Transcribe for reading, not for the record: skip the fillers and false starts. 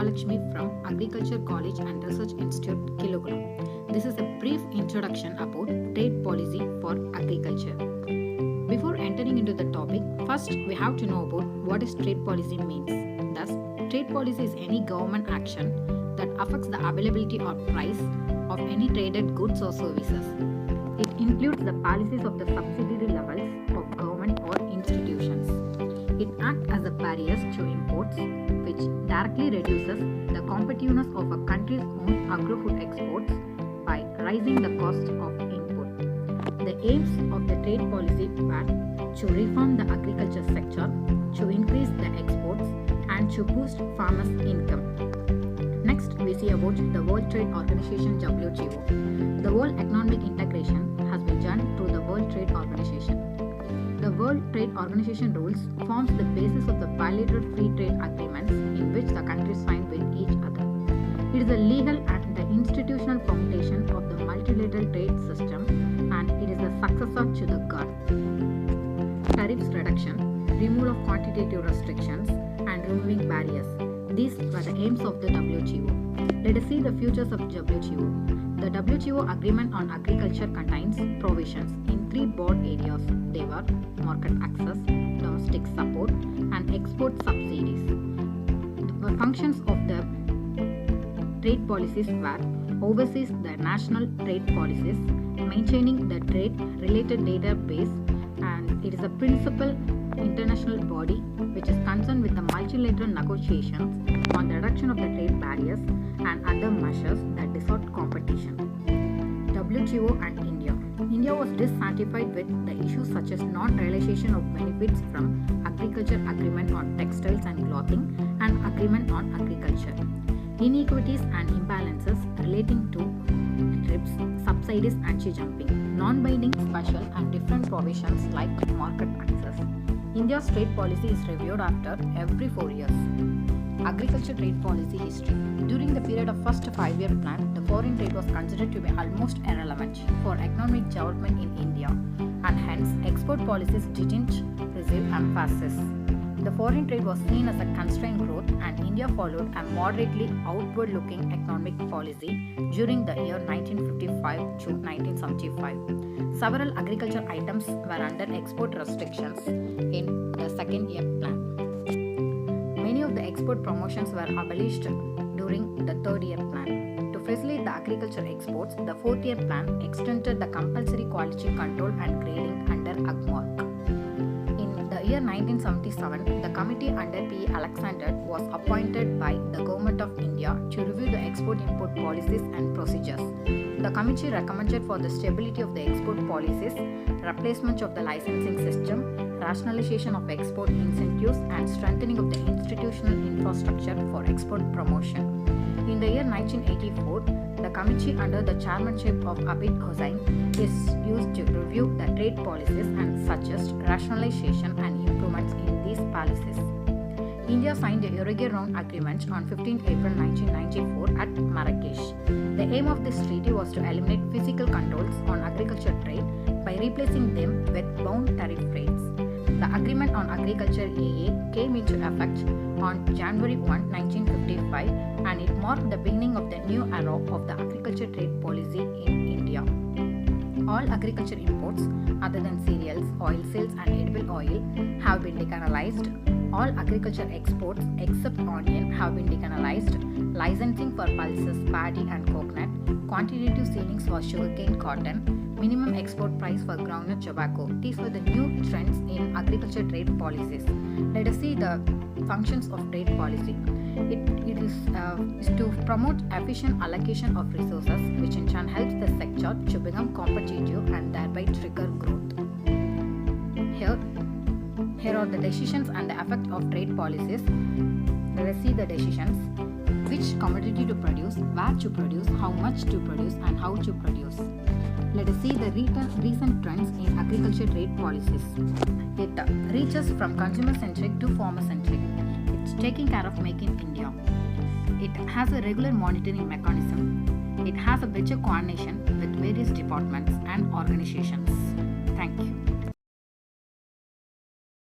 Mahalakshmi from Agriculture College and Research Institute, Kilogram. This is a brief introduction about trade policy for agriculture. Before entering into the topic, first we have to know about what is trade policy means. Thus, trade policy is any government action that affects the availability or price of any traded goods or services. It includes the policies of the subsidiary levels of government or institutions. It acts as a barrier to imports, which directly reduces the competitiveness of a country's own agro-food exports by raising the cost of input. The aims of the trade policy were to reform the agriculture sector, to increase the exports, and to boost farmers' income. Next, we see about the World Trade Organization (WTO). The world economic integration has been done through the World Trade Organization. The World Trade Organization rules forms the basis of the bilateral free trade agreements in which the countries sign with each other. It is the legal and the institutional foundation of the multilateral trade system, and it is the successor to the GATT. Tariffs reduction, removal of quantitative restrictions, and removing barriers. These were the aims of the WTO. Let us see the futures of WTO. The WTO Agreement on Agriculture contains provisions in three broad areas. They were market access, domestic support, and export subsidies. The functions of the trade policies were oversees the national trade policies, maintaining the trade-related database, and it is a principal international body which is concerned with the multilateral negotiations on the reduction of the trade barriers and other measures that distort competition. WTO and India. India was dissatisfied with the issues such as non-realization of benefits from agriculture agreement on textiles and clothing and agreement on agriculture. Inequities and imbalances relating to trips, subsidies, anti-dumping, non-binding special and different provisions like market access. India's trade policy is reviewed after every 4 years. Agriculture trade policy history. During the period of first 5-year plan, the foreign trade was considered to be almost irrelevant for economic development in India, and hence export policies didn't receive emphasis. The foreign trade was seen as a constrained growth, and India followed a moderately outward-looking economic policy during the year 1955 to 1975. Several agriculture items were under export restrictions in the second-year plan. Many of the export promotions were abolished during the third-year plan. To facilitate the agriculture exports, the fourth-year plan extended the compulsory quality control and grading under AGMARC. In the year 1977, the committee under P. Alexander was appointed by the Government of India to review the export-import policies and procedures. The committee recommended for the stability of the export policies, replacement of the licensing system, rationalization of export incentives, and strengthening of the institutional infrastructure for export promotion. In the year 1984, the committee under the chairmanship of Abid Hussain is used to review the trade policies and suggest rationalization and improvements in these policies. India signed the Uruguay Round Agreement on 15 April 1994 at Marrakesh. The aim of this treaty was to eliminate physical controls on agriculture trade by replacing them with bound tariff rates. The Agreement on Agriculture AA came into effect on January 1, 1955, and it marked the beginning of the new era of the agriculture trade policy in India. All agriculture imports other than cereals, oilseeds, and edible oil have been decriminalized. All agriculture exports except onion have been decriminalized. Licensing for pulses, paddy, and coconut, quantitative ceilings for sugarcane, cotton, minimum export price for groundnut tobacco. These were the new trends in agriculture trade policies. Let us see the functions of trade policy. It is to promote efficient allocation of resources, which in turn helps the sector to become competitive and thereby trigger growth. Here are the decisions and the effect of trade policies. Let us see the decisions. Which commodity to produce, where to produce, how much to produce, and how to produce. Let us see the recent trends in agriculture trade policies. It reaches from consumer-centric to farmer-centric. It's taking care of Make in India. It has a regular monitoring mechanism. It has a better coordination with various departments and organizations. Thank you.